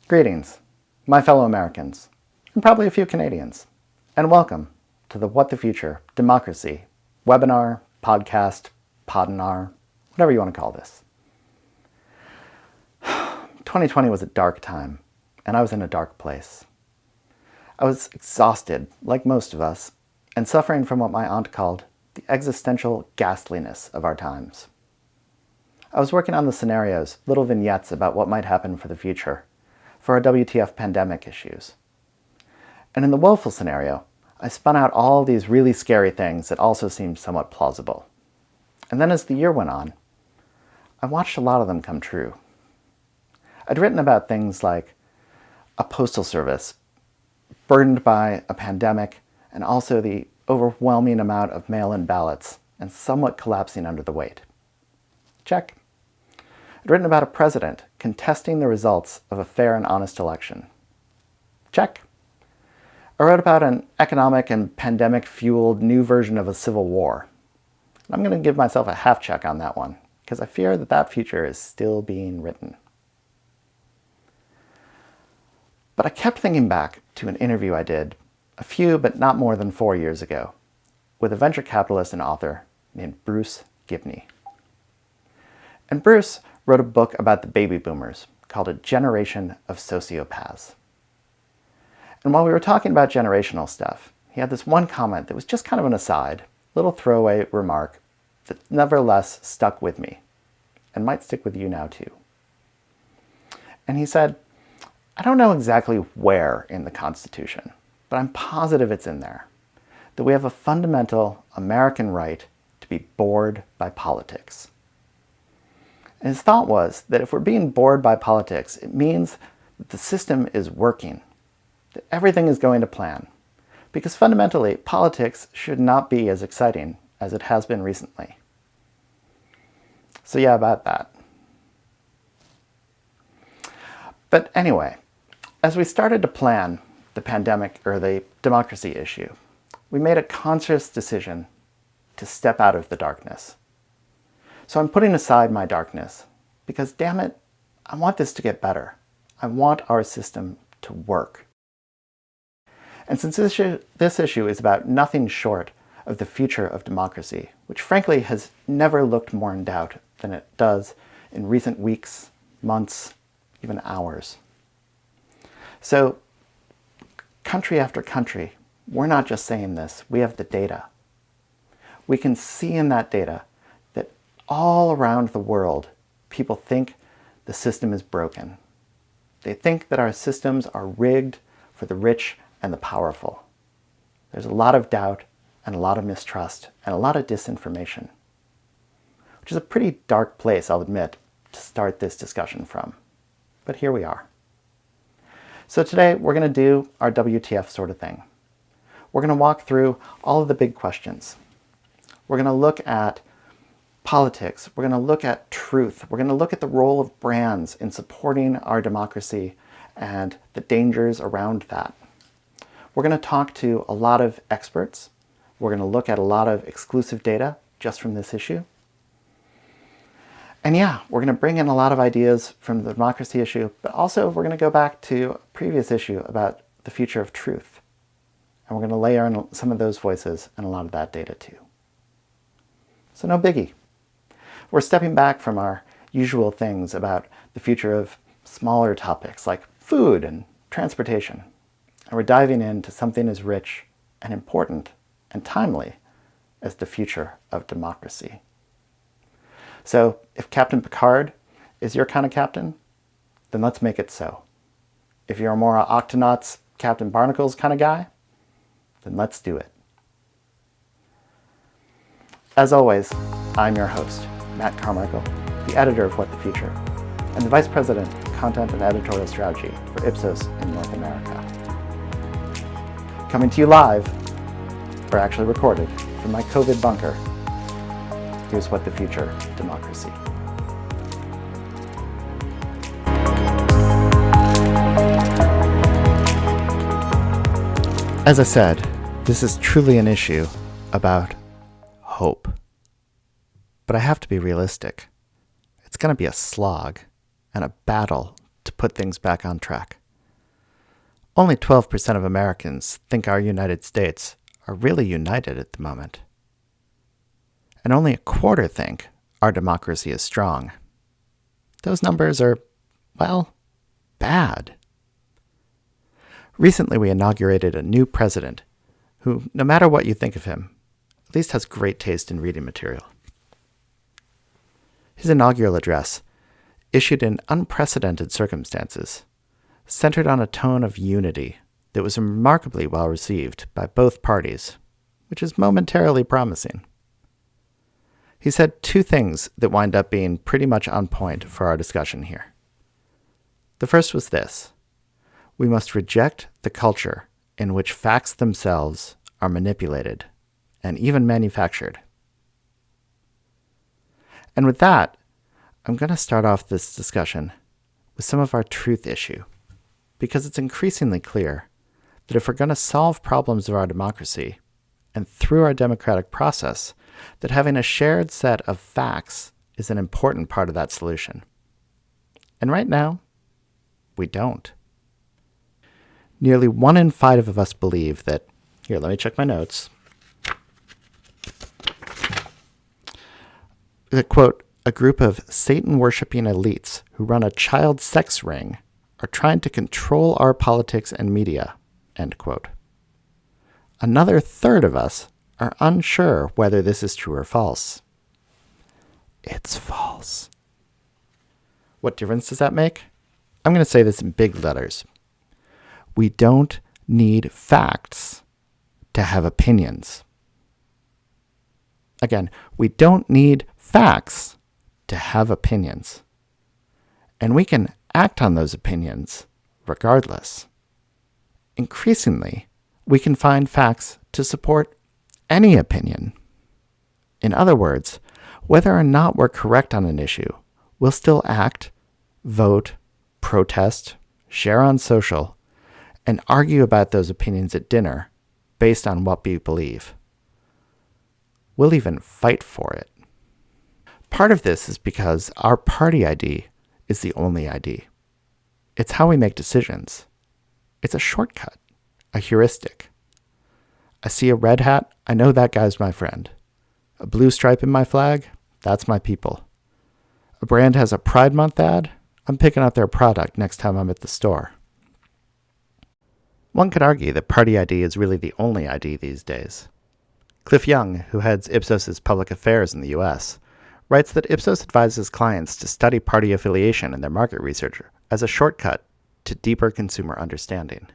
Greetings, my fellow Americans, and probably a few Canadians, and welcome to the What the Future Democracy webinar, podcast, podinar, whatever you want to call this. 2020 was a dark time, and I was in a dark place. I was exhausted, like most of us, and suffering from what my aunt called the existential ghastliness of our times. I was working on the scenarios, little vignettes about what might happen for the future, for our WTF pandemic issues. And in the woeful scenario, I spun out all these really scary things that also seemed somewhat plausible. And then as the year went on, I watched a lot of them come true. I'd written about things like a postal service burdened by a pandemic and also the overwhelming amount of mail-in ballots and somewhat collapsing under the weight. Check. I'd written about a president contesting the results of a fair and honest election. Check. I wrote about an economic and pandemic-fueled new version of a civil war. I'm going to give myself a half check on that one, because I fear that that future is still being written. But I kept thinking back to an interview I did a few, but not more than 4 years ago, with a venture capitalist and author named Bruce Gibney. And Bruce wrote a book about the baby boomers called A Generation of Sociopaths. And while we were talking about generational stuff, he had this one comment that was just kind of an aside, little throwaway remark that nevertheless stuck with me, and might stick with you now too. And he said, I don't know exactly where in the Constitution, but I'm positive it's in there, that we have a fundamental American right to be bored by politics. And his thought was that if we're being bored by politics, it means that the system is working, that everything is going to plan. Because fundamentally, politics should not be as exciting as it has been recently. So yeah, about that. But anyway, as we started to plan the pandemic or the democracy issue, we made a conscious decision to step out of the darkness. So I'm putting aside my darkness because, damn it, I want this to get better. I want our system to work. And since this issue is about nothing short of the future of democracy, which frankly has never looked more in doubt than it does in recent weeks, months, even hours. So, country after country, we're not just saying this, we have the data. We can see in that data that all around the world, people think the system is broken. They think that our systems are rigged for the rich and the powerful. There's a lot of doubt and a lot of mistrust and a lot of disinformation, which is a pretty dark place, I'll admit, to start this discussion from. But here we are. So today we're going to do our WTF sort of thing. We're going to walk through all of the big questions. We're going to look at politics. We're going to look at truth. We're going to look at the role of brands in supporting our democracy and the dangers around that. We're going to talk to a lot of experts. We're going to look at a lot of exclusive data just from this issue. And yeah, we're going to bring in a lot of ideas from the democracy issue, but also we're going to go back to a previous issue about the future of truth. And we're going to layer in some of those voices and a lot of that data too. So no biggie. We're stepping back from our usual things about the future of smaller topics like food and transportation. And we're diving into something as rich and important and timely as the future of democracy. So if Captain Picard is your kind of captain, then let's make it so. If you're a more Octonauts, Captain Barnacles kind of guy, then let's do it. As always, I'm your host, Matt Carmichael, the editor of What the Future, and the Vice President of Content and Editorial Strategy for Ipsos in North America. Coming to you live, or actually recorded, from my COVID bunker, here's What the Future Democracy. As I said, this is truly an issue about hope. But I have to be realistic. It's going to be a slog and a battle to put things back on track. Only 12% of Americans think our United States are really united at the moment. And only a quarter think our democracy is strong. Those numbers are, well, bad. Recently, we inaugurated a new president who, no matter what you think of him, at least has great taste in reading material. His inaugural address, issued in unprecedented circumstances, centered on a tone of unity that was remarkably well received by both parties, which is momentarily promising. He said two things that wind up being pretty much on point for our discussion here. The first was this: we must reject the culture in which facts themselves are manipulated and even manufactured. And with that, I'm going to start off this discussion with some of our truth issue, because it's increasingly clear that if we're going to solve problems of our democracy, and through our democratic process, that having a shared set of facts is an important part of that solution. And right now, we don't. Nearly 1 in 5 of us believe that, here, let me check my notes, that, quote, a group of Satan-worshipping elites who run a child sex ring are trying to control our politics and media, end quote. Another third of us are unsure whether this is true or false. It's false. What difference does that make? I'm going to say this in big letters. We don't need facts to have opinions. Again, we don't need facts to have opinions. And we can act on those opinions regardless. Increasingly, we can find facts to support any opinion. In other words, whether or not we're correct on an issue, we'll still act, vote, protest, share on social, and argue about those opinions at dinner based on what we believe. We'll even fight for it. Part of this is because our party ID is the only ID. It's how we make decisions. It's a shortcut, a heuristic. I see a red hat, I know that guy's my friend. A blue stripe in my flag, that's my people. A brand has a Pride Month ad, I'm picking up their product next time I'm at the store. One could argue that party ID is really the only ID these days. Cliff Young, who heads Ipsos's public affairs in the US, writes that Ipsos advises clients to study party affiliation in their market research as a shortcut to deeper consumer understanding.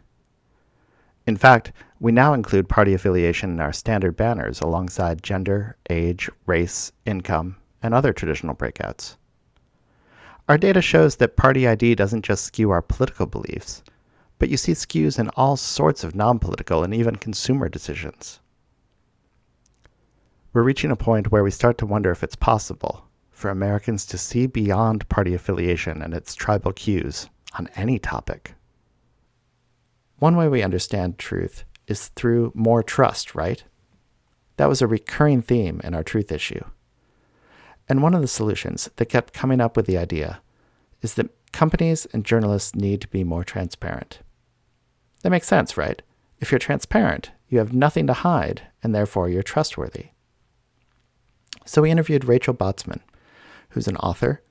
In fact, we now include party affiliation in our standard banners alongside gender, age, race, income, and other traditional breakouts. Our data shows that party ID doesn't just skew our political beliefs, but you see skews in all sorts of non-political and even consumer decisions. We're reaching a point where we start to wonder if it's possible for Americans to see beyond party affiliation and its tribal cues on any topic. One way we understand truth is through more trust, right? That was a recurring theme in our truth issue. And one of the solutions that kept coming up with the idea is that companies and journalists need to be more transparent. That makes sense, right? If you're transparent, you have nothing to hide, and therefore you're trustworthy. So we interviewed Rachel Botsman, who's an author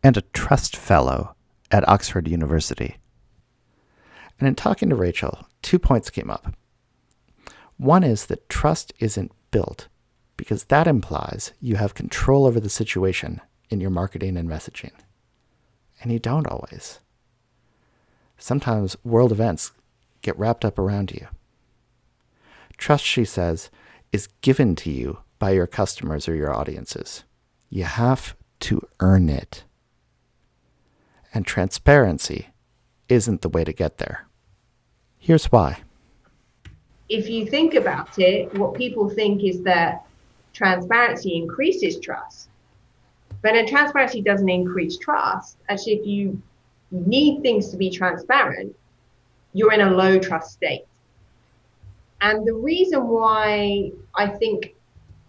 and a Trust Fellow at Oxford University. And in talking to Rachel, 2 points came up. One is that trust isn't built, because that implies you have control over the situation in your marketing and messaging. And you don't always. Sometimes world events get wrapped up around you. Trust, she says, is given to you by your customers or your audiences. You have to earn it. And transparency isn't the way to get there. Here's why. If you think about it, what people think is that transparency increases trust. But transparency doesn't increase trust. Actually, if you need things to be transparent, you're in a low trust state. And the reason why I think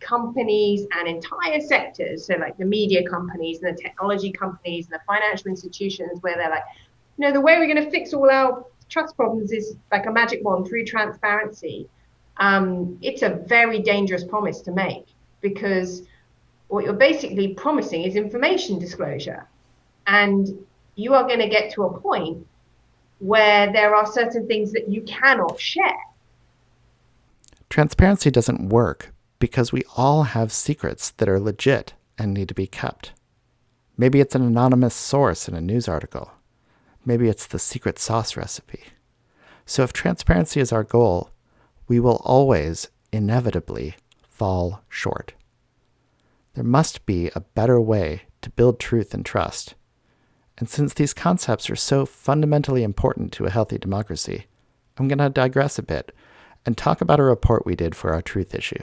companies and entire sectors, so like the media companies and the technology companies and the financial institutions, where they're like, the way we're going to fix all our trust problems is like a magic wand through transparency. It's a very dangerous promise to make, because what you're basically promising is information disclosure. And you are going to get to a point where there are certain things that you cannot share. Transparency doesn't work because we all have secrets that are legit and need to be kept. Maybe it's an anonymous source in a news article. Maybe it's the secret sauce recipe. So if transparency is our goal, we will always, inevitably, fall short. There must be a better way to build truth and trust. And since these concepts are so fundamentally important to a healthy democracy, I'm going to digress a bit and talk about a report we did for our truth issue.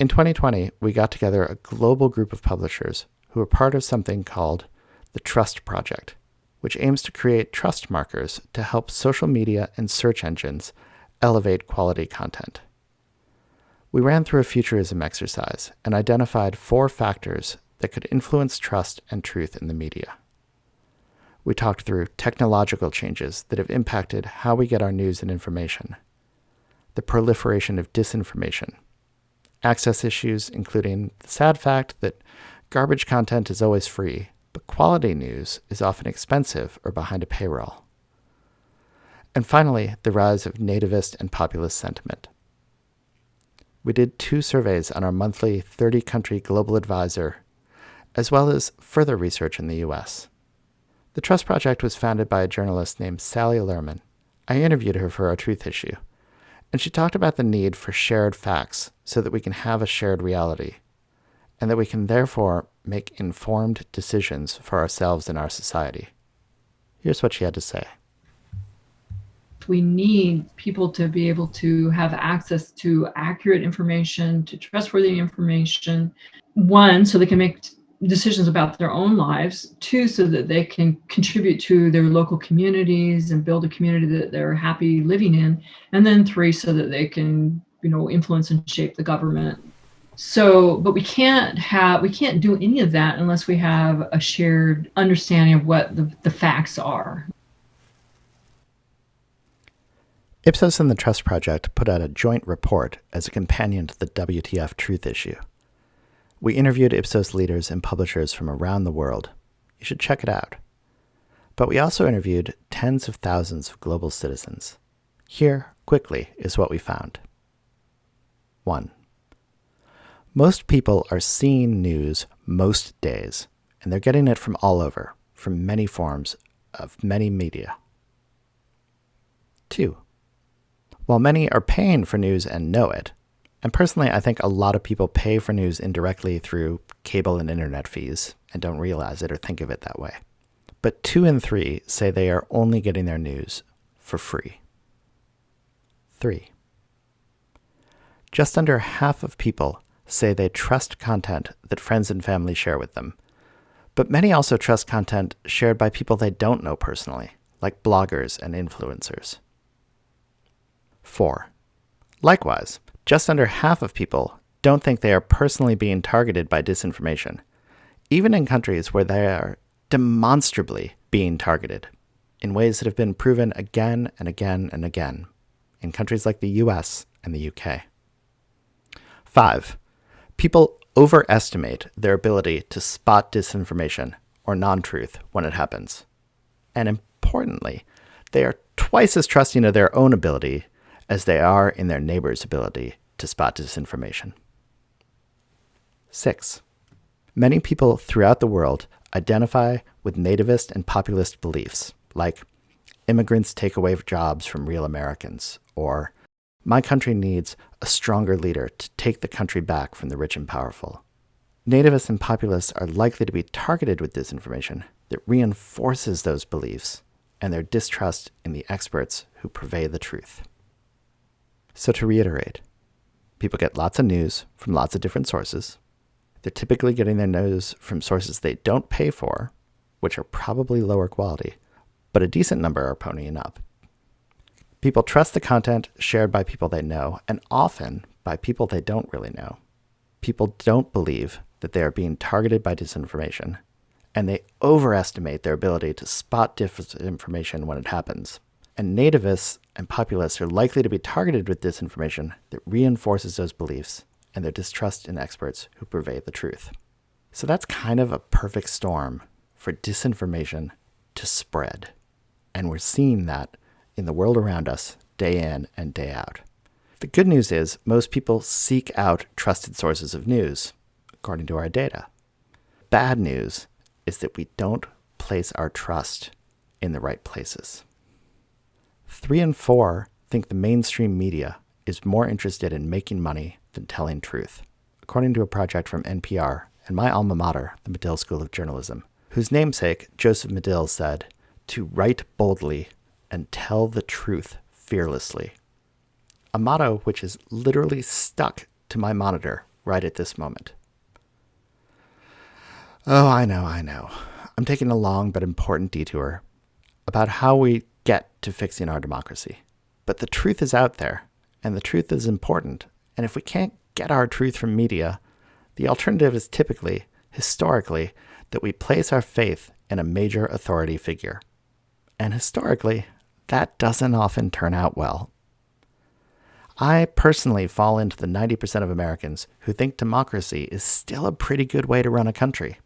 In 2020, we got together a global group of publishers who are part of something called the Trust Project, which aims to create trust markers to help social media and search engines elevate quality content. We ran through a futurism exercise and identified 4 factors that could influence trust and truth in the media. We talked through technological changes that have impacted how we get our news and information, the proliferation of disinformation, access issues, including the sad fact that garbage content is always free, but quality news is often expensive or behind a paywall. And finally, the rise of nativist and populist sentiment. We did 2 surveys on our monthly 30-country global advisor, as well as further research in the US. The Trust Project was founded by a journalist named Sally Lerman. I interviewed her for our truth issue, and she talked about the need for shared facts so that we can have a shared reality, and that we can therefore make informed decisions for ourselves and our society. Here's what she had to say. We need people to be able to have access to accurate information, to trustworthy information. 1, so they can make decisions about their own lives. 2, so that they can contribute to their local communities and build a community that they're happy living in. And then 3, so that they can, influence and shape the government. So, but we can't do any of that unless we have a shared understanding of what the facts are. Ipsos and the Trust Project put out a joint report as a companion to the WTF Truth issue. We interviewed Ipsos leaders and publishers from around the world. You should check it out. But we also interviewed tens of thousands of global citizens. Here, quickly, is what we found. 1. Most people are seeing news most days, and they're getting it from all over, from many forms of many media. 2. While many are paying for news and know it, and personally I think a lot of people pay for news indirectly through cable and internet fees and don't realize it or think of it that way, but 2 in 3 say they are only getting their news for free. 3. Just under half of people say they trust content that friends and family share with them, but many also trust content shared by people they don't know personally, like bloggers and influencers. 4. Likewise, just under half of people don't think they are personally being targeted by disinformation, even in countries where they are demonstrably being targeted in ways that have been proven again and again and again in countries like the US and the UK. 5. People overestimate their ability to spot disinformation or non-truth when it happens. And importantly, they are twice as trusting of their own ability as they are in their neighbor's ability to spot disinformation. 6. Many people throughout the world identify with nativist and populist beliefs, like immigrants take away jobs from real Americans, or my country needs a stronger leader to take the country back from the rich and powerful. Nativists and populists are likely to be targeted with disinformation that reinforces those beliefs and their distrust in the experts who purvey the truth. So to reiterate, people get lots of news from lots of different sources. They're typically getting their news from sources they don't pay for, which are probably lower quality, but a decent number are ponying up. People trust the content shared by people they know, and often by people they don't really know. People don't believe that they are being targeted by disinformation, and they overestimate their ability to spot disinformation when it happens. And nativists and populists are likely to be targeted with disinformation that reinforces those beliefs and their distrust in experts who purvey the truth. So that's kind of a perfect storm for disinformation to spread. And we're seeing that in the world around us day in and day out. The good news is most people seek out trusted sources of news, according to our data. Bad news is that we don't place our trust in the right places. 3 in 4 think the mainstream media is more interested in making money than telling truth, according to a project from NPR and my alma mater, the Medill School of Journalism, whose namesake, Joseph Medill, said, "To write boldly and tell the truth fearlessly." A motto which is literally stuck to my monitor right at this moment. Oh, I know. I'm taking a long but important detour about how we get to fixing our democracy. But the truth is out there, and the truth is important. And if we can't get our truth from media, the alternative is typically, historically, that we place our faith in a major authority figure. And historically, that doesn't often turn out well. I personally fall into the 90% of Americans who think democracy is still a pretty good way to run a country.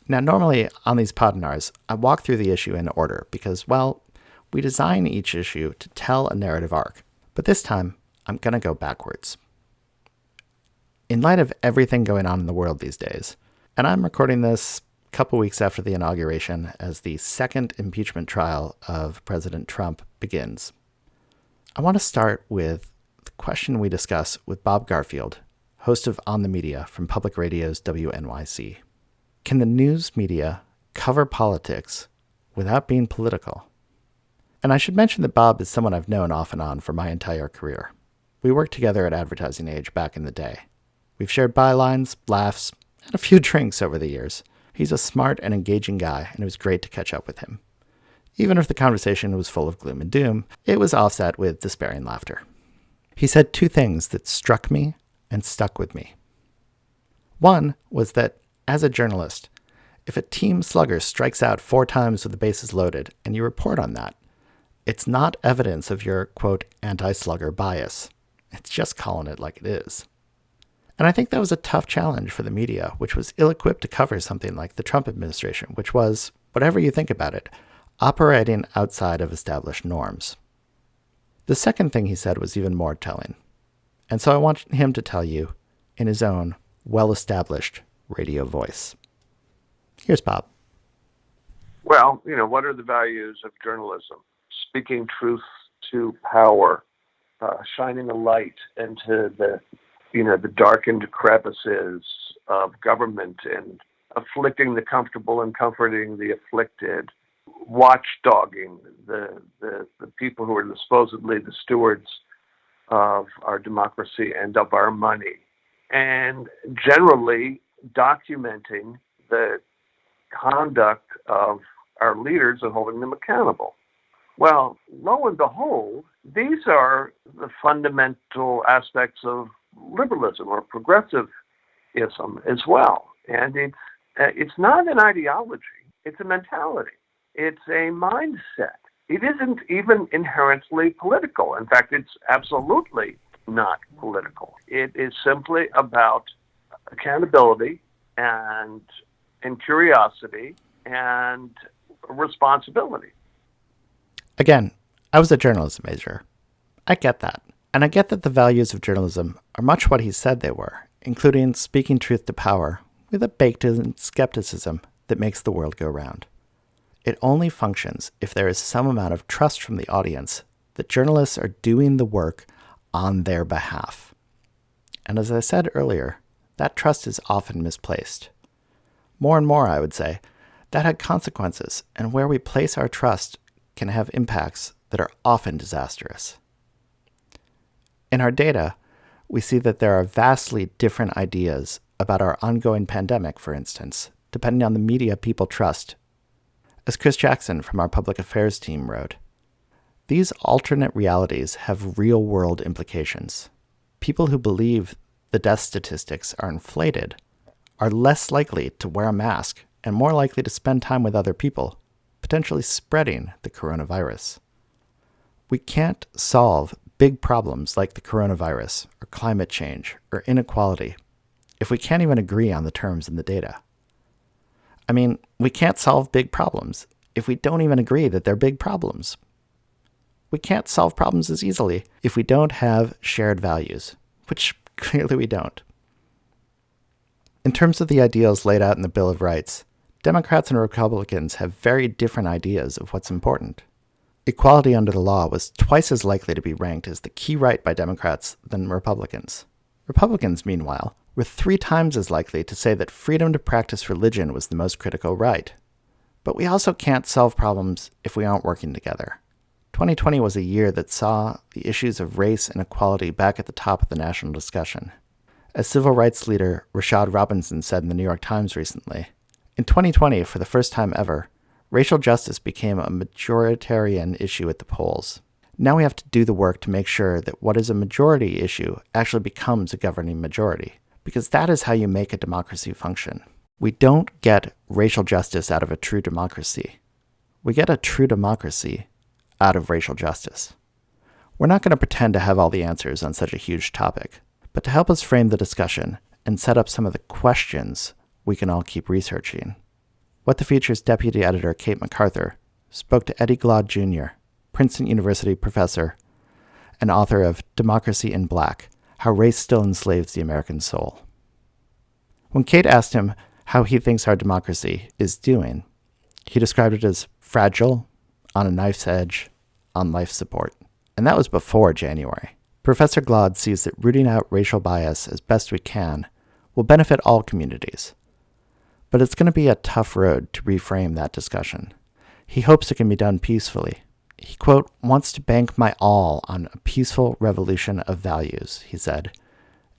Now, normally on these podnars, I walk through the issue in order because, well, we design each issue to tell a narrative arc. But this time, I'm going to go backwards. In light of everything going on in the world these days, and I'm recording this a couple weeks after the inauguration as the second impeachment trial of President Trump begins, I want to start with the question we discuss with Bob Garfield, host of On the Media from Public Radio's WNYC. Can the news media cover politics without being political? And I should mention that Bob is someone I've known off and on for my entire career. We worked together at Advertising Age back in the day. We've shared bylines, laughs, and a few drinks over the years. He's a smart and engaging guy, and it was great to catch up with him. Even if the conversation was full of gloom and doom, it was offset with despairing laughter. He said 2 things that struck me and stuck with me. One was that, as a journalist, if a team slugger strikes out 4 times with the bases loaded and you report on that, it's not evidence of your, quote, anti-slugger bias. It's just calling it like it is. And I think that was a tough challenge for the media, which was ill-equipped to cover something like the Trump administration, which was, whatever you think about it, operating outside of established norms. The second thing he said was even more telling. And so I want him to tell you in his own well-established radio voice. Here's Bob. Well, what are the values of journalism? Speaking truth to power, shining a light into the darkened crevices of government and afflicting the comfortable and comforting the afflicted, watchdogging the people who are supposedly the stewards of our democracy and of our money, and generally documenting the conduct of our leaders and holding them accountable. Well, lo and behold, these are the fundamental aspects of liberalism or progressivism as well. And it's not an ideology, it's a mentality. It's a mindset. It isn't even inherently political. In fact, it's absolutely not political. It is simply about accountability and curiosity and responsibility. Again, I was a journalism major. I get that. And I get that the values of journalism are much what he said they were, including speaking truth to power with a baked-in skepticism that makes the world go round. It only functions if there is some amount of trust from the audience that journalists are doing the work on their behalf. And as I said earlier, that trust is often misplaced. More and more, I would say, that had consequences, and where we place our trust can have impacts that are often disastrous. In our data, we see that there are vastly different ideas about our ongoing pandemic, for instance, depending on the media people trust. As Chris Jackson from our public affairs team wrote, these alternate realities have real-world implications. People who believe the death statistics are inflated are less likely to wear a mask and more likely to spend time with other people, potentially spreading the coronavirus. We can't solve big problems like the coronavirus or climate change or inequality if we can't even agree on the terms in the data. I mean, we can't solve big problems if we don't even agree that they're big problems. We can't solve problems as easily if we don't have shared values, which clearly we don't. In terms of the ideals laid out in the Bill of Rights, Democrats and Republicans have very different ideas of what's important. Equality under the law was twice as likely to be ranked as the key right by Democrats than Republicans. Republicans, meanwhile, were 3 times as likely to say that freedom to practice religion was the most critical right. But we also can't solve problems if we aren't working together. 2020 was a year that saw the issues of race and equality back at the top of the national discussion. As civil rights leader Rashad Robinson said in the New York Times recently, in 2020, for the first time ever, racial justice became a majoritarian issue at the polls. Now we have to do the work to make sure that what is a majority issue actually becomes a governing majority, because that is how you make a democracy function. We don't get racial justice out of a true democracy. We get a true democracy out of racial justice. We're not going to pretend to have all the answers on such a huge topic, but to help us frame the discussion and set up some of the questions we can all keep researching. What the Future's deputy editor Kate MacArthur spoke to Eddie Glaude Jr., Princeton University professor and author of Democracy in Black: How Race Still Enslaves the American Soul. When Kate asked him how he thinks our democracy is doing, he described it as fragile, on a knife's edge, on life support. And that was before January. Professor Glaude sees that rooting out racial bias as best we can will benefit all communities. But it's going to be a tough road to reframe that discussion. He hopes it can be done peacefully. He, quote, wants to bank my all on a peaceful revolution of values, he said,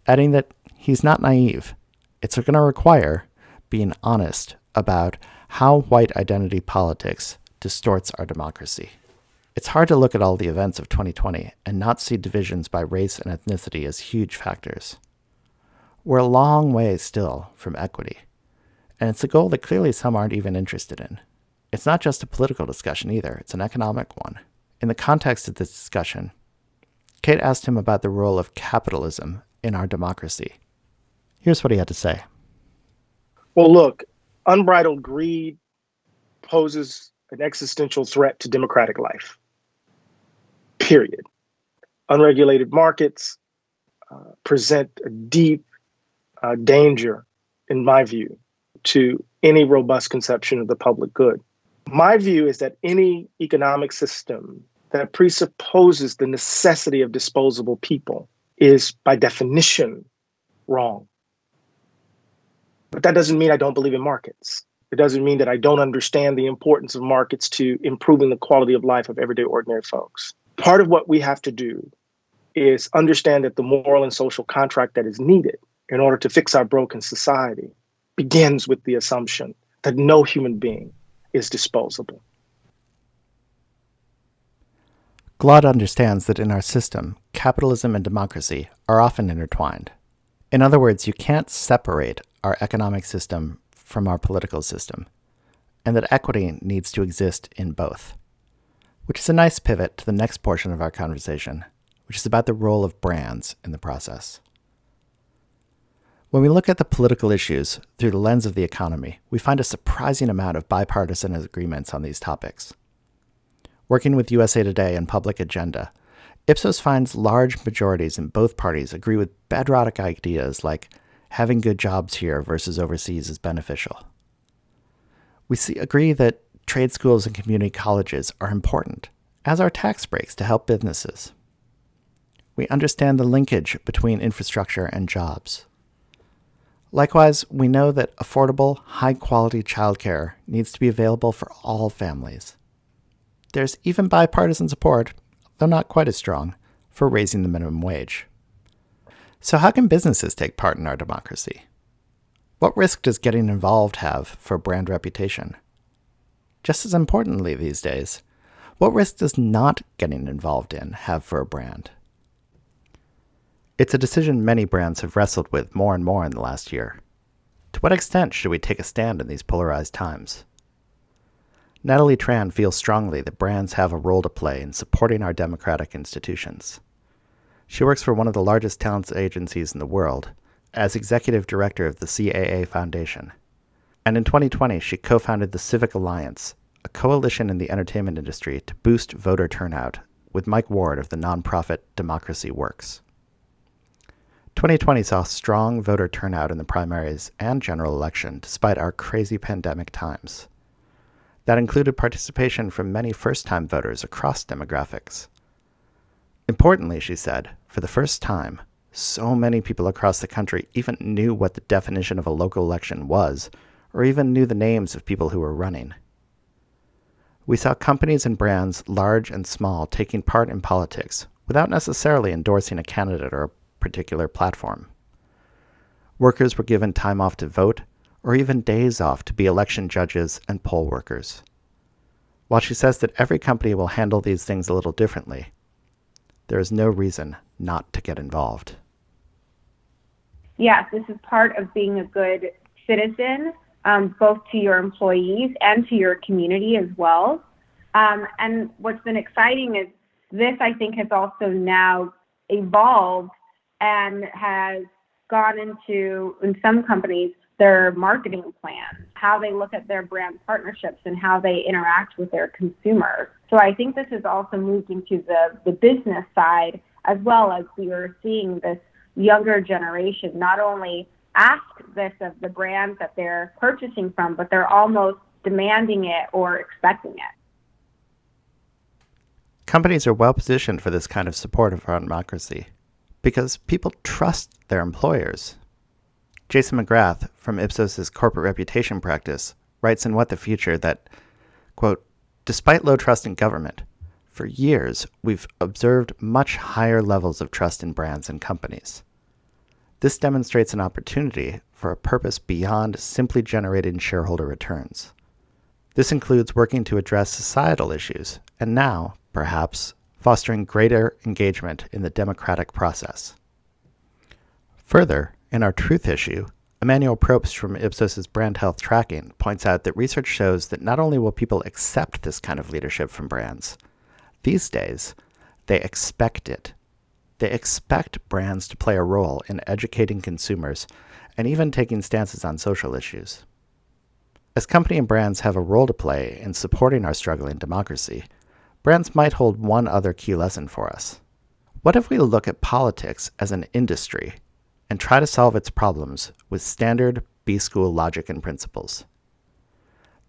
adding that he's not naive. It's going to require being honest about how white identity politics distorts our democracy. It's hard to look at all the events of 2020 and not see divisions by race and ethnicity as huge factors. We're a long way still from equity, and it's a goal that clearly some aren't even interested in. It's not just a political discussion either, it's an economic one. In the context of this discussion, Kate asked him about the role of capitalism in our democracy. Here's what he had to say. Well, look, unbridled greed poses an existential threat to democratic life. Period. Unregulated markets present a deep danger, in my view, to any robust conception of the public good. My view is that any economic system that presupposes the necessity of disposable people is, by definition, wrong. But that doesn't mean I don't believe in markets. It doesn't mean that I don't understand the importance of markets to improving the quality of life of everyday ordinary folks. Part of what we have to do is understand that the moral and social contract that is needed in order to fix our broken society begins with the assumption that no human being is disposable. Glaude understands that in our system, capitalism and democracy are often intertwined. In other words, you can't separate our economic system from our political system, and that equity needs to exist in both. Which is a nice pivot to the next portion of our conversation, which is about the role of brands in the process. When we look at the political issues through the lens of the economy, we find a surprising amount of bipartisan agreements on these topics. Working with USA Today and Public Agenda, Ipsos finds large majorities in both parties agree with bedrock ideas like having good jobs here versus overseas is beneficial. We agree that trade schools and community colleges are important, as are tax breaks to help businesses. We understand the linkage between infrastructure and jobs. Likewise, we know that affordable, high-quality childcare needs to be available for all families. There's even bipartisan support, though not quite as strong, for raising the minimum wage. So how can businesses take part in our democracy? What risk does getting involved have for brand reputation? Just as importantly these days, what risk does not getting involved in have for a brand? It's a decision many brands have wrestled with more and more in the last year. To what extent should we take a stand in these polarized times? Natalie Tran feels strongly that brands have a role to play in supporting our democratic institutions. She works for one of the largest talent agencies in the world as executive director of the CAA Foundation. And in 2020, she co-founded the Civic Alliance, a coalition in the entertainment industry to boost voter turnout, with Mike Ward of the nonprofit Democracy Works. 2020 saw strong voter turnout in the primaries and general election despite our crazy pandemic times. That included participation from many first-time voters across demographics. Importantly, she said, for the first time, so many people across the country even knew what the definition of a local election was, or even knew the names of people who were running. We saw companies and brands, large and small, taking part in politics without necessarily endorsing a candidate or a particular platform. Workers were given time off to vote, or even days off to be election judges and poll workers. While she says that every company will handle these things a little differently, there is no reason not to get involved. Yes, this is part of being a good citizen, both to your employees and to your community as well. And what's been exciting is this, I think, has also now evolved and has gone into, in some companies, their marketing plans, how they look at their brand partnerships and how they interact with their consumers. So I think this has also moved into the business side, as well as we are seeing this younger generation not only ask this of the brands that they're purchasing from, but they're almost demanding it or expecting it. Companies are well positioned for this kind of support of our democracy because people trust their employers. Jason McGrath from Ipsos's corporate reputation practice writes in What the Future that, quote, despite low trust in government, for years we've observed much higher levels of trust in brands and companies. This demonstrates an opportunity for a purpose beyond simply generating shareholder returns. This includes working to address societal issues and now, perhaps, fostering greater engagement in the democratic process. Further, in our truth issue, Emmanuel Probst from Ipsos's brand health tracking points out that research shows that not only will people accept this kind of leadership from brands, these days, they expect it. They expect brands to play a role in educating consumers and even taking stances on social issues. As company and brands have a role to play in supporting our struggling democracy, brands might hold one other key lesson for us. What if we look at politics as an industry and try to solve its problems with standard B-school logic and principles?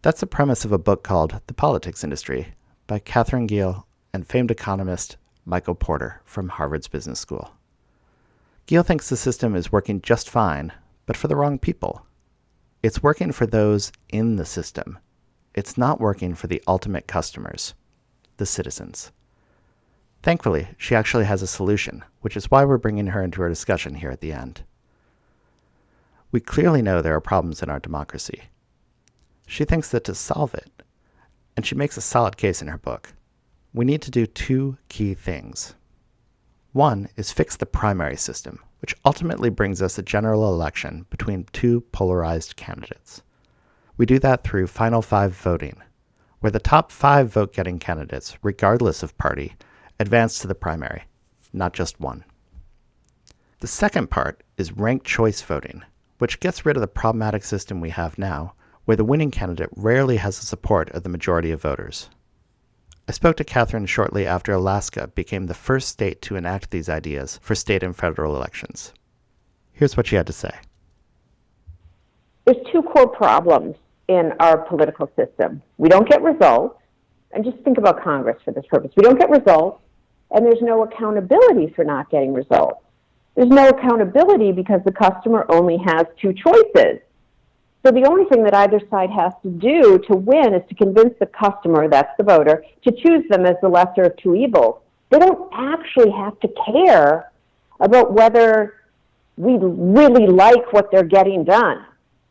That's the premise of a book called The Politics Industry by Catherine Gill and famed economist Michael Porter from Harvard's Business School. Gill thinks the system is working just fine, but for the wrong people. It's working for those in the system. It's not working for the ultimate customers, the citizens. Thankfully, she actually has a solution, which is why we're bringing her into our discussion here at the end. We clearly know there are problems in our democracy. She thinks that to solve it, and she makes a solid case in her book, we need to do two key things. One is fix the primary system, which ultimately brings us a general election between two polarized candidates. We do that through Final Five voting, where the top 5 vote-getting candidates, regardless of party, advance to the primary, not just one. The second part is ranked choice voting, which gets rid of the problematic system we have now, where the winning candidate rarely has the support of the majority of voters. I spoke to Catherine shortly after Alaska became the first state to enact these ideas for state and federal elections. Here's what she had to say. There's two core problems in our political system. We don't get results, and just think about Congress for this purpose. We don't get results, and there's no accountability for not getting results. There's no accountability because the customer only has two choices. So the only thing that either side has to do to win is to convince the customer, that's the voter, to choose them as the lesser of two evils. They don't actually have to care about whether we really like what they're getting done.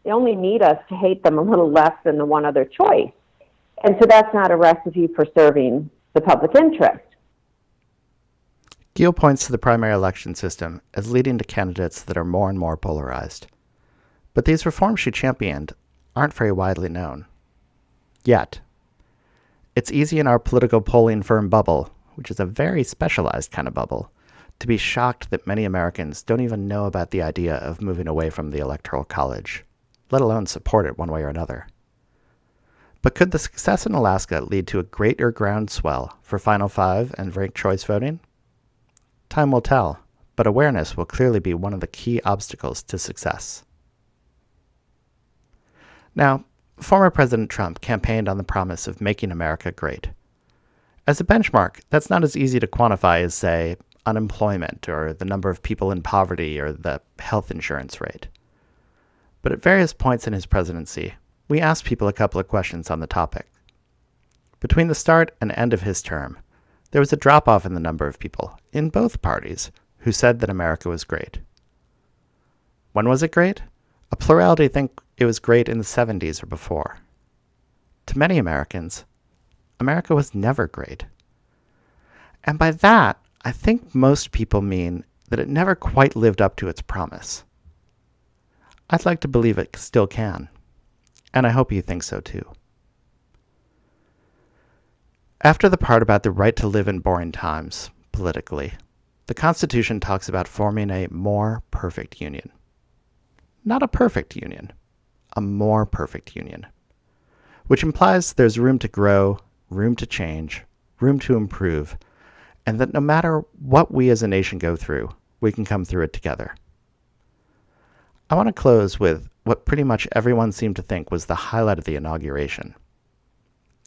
They only need us to hate them a little less than the one other choice. And so that's not a recipe for serving the public interest. Gill points to the primary election system as leading to candidates that are more and more polarized. But these reforms she championed aren't very widely known. Yet. It's easy in our political polling firm bubble, which is a very specialized kind of bubble, to be shocked that many Americans don't even know about the idea of moving away from the Electoral College, let alone support it one way or another. But could the success in Alaska lead to a greater groundswell for Final Five and ranked choice voting? Time will tell, but awareness will clearly be one of the key obstacles to success. Now, former President Trump campaigned on the promise of making America great. As a benchmark, that's not as easy to quantify as, say, unemployment or the number of people in poverty or the health insurance rate. But at various points in his presidency, we asked people a couple of questions on the topic. Between the start and end of his term, there was a drop-off in the number of people, in both parties, who said that America was great. When was it great? A plurality think it was great in the 70s or before. To many Americans, America was never great. And by that, I think most people mean that it never quite lived up to its promise. I'd like to believe it still can, and I hope you think so too. After the part about the right to live in boring times, politically, the Constitution talks about forming a more perfect union. Not a perfect union, a more perfect union, which implies there's room to grow, room to change, room to improve, and that no matter what we as a nation go through, we can come through it together. I want to close with what pretty much everyone seemed to think was the highlight of the inauguration.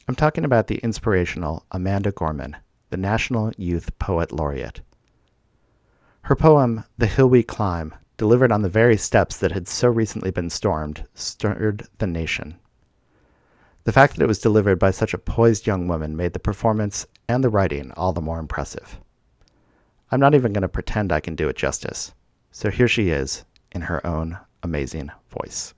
I'm talking about the inspirational Amanda Gorman, the National Youth Poet Laureate. Her poem, The Hill We Climb, delivered on the very steps that had so recently been stormed, stirred the nation. The fact that it was delivered by such a poised young woman made the performance and the writing all the more impressive. I'm not even going to pretend I can do it justice. So here she is, in her own amazing voice.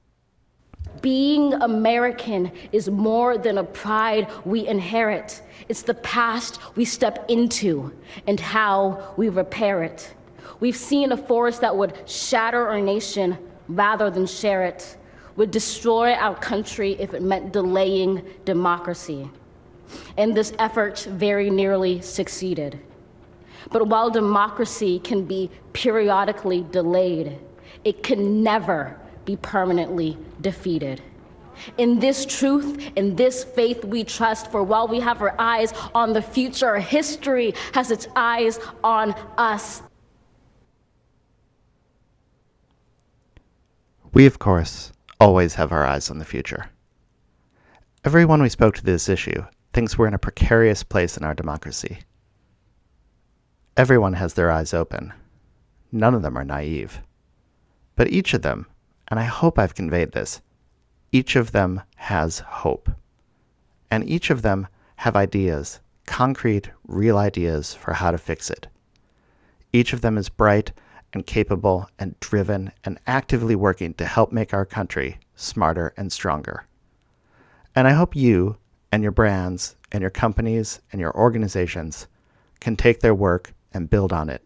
Being American is more than a pride we inherit. It's the past we step into and how we repair it. We've seen a force that would shatter our nation rather than share it, would destroy our country if it meant delaying democracy. And this effort very nearly succeeded. But while democracy can be periodically delayed, it can never be permanently defeated. In this truth, in this faith we trust, for while we have our eyes on the future, history has its eyes on us. We, of course, always have our eyes on the future. Everyone we spoke to this issue thinks we're in a precarious place in our democracy. Everyone has their eyes open. None of them are naive. But each of them, and I hope I've conveyed this, each of them has hope. And each of them have ideas, concrete, real ideas for how to fix it. Each of them is bright and capable and driven and actively working to help make our country smarter and stronger. And I hope you and your brands and your companies and your organizations can take their work and build on it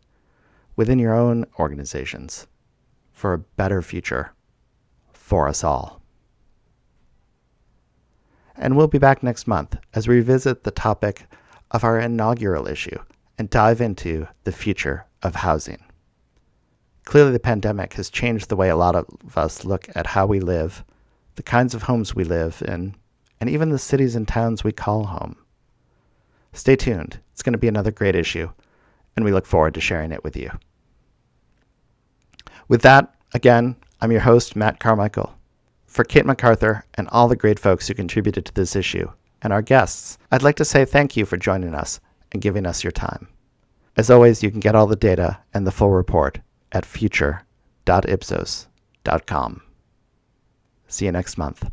within your own organizations for a better future for us all. And we'll be back next month as we revisit the topic of our inaugural issue and dive into the future of housing. Clearly, the pandemic has changed the way a lot of us look at how we live, the kinds of homes we live in, and even the cities and towns we call home. Stay tuned. It's going to be another great issue, and we look forward to sharing it with you. With that, again, I'm your host, Matt Carmichael. For Kate MacArthur and all the great folks who contributed to this issue, and our guests, I'd like to say thank you for joining us and giving us your time. As always, you can get all the data and the full report at future.ipsos.com. See you next month.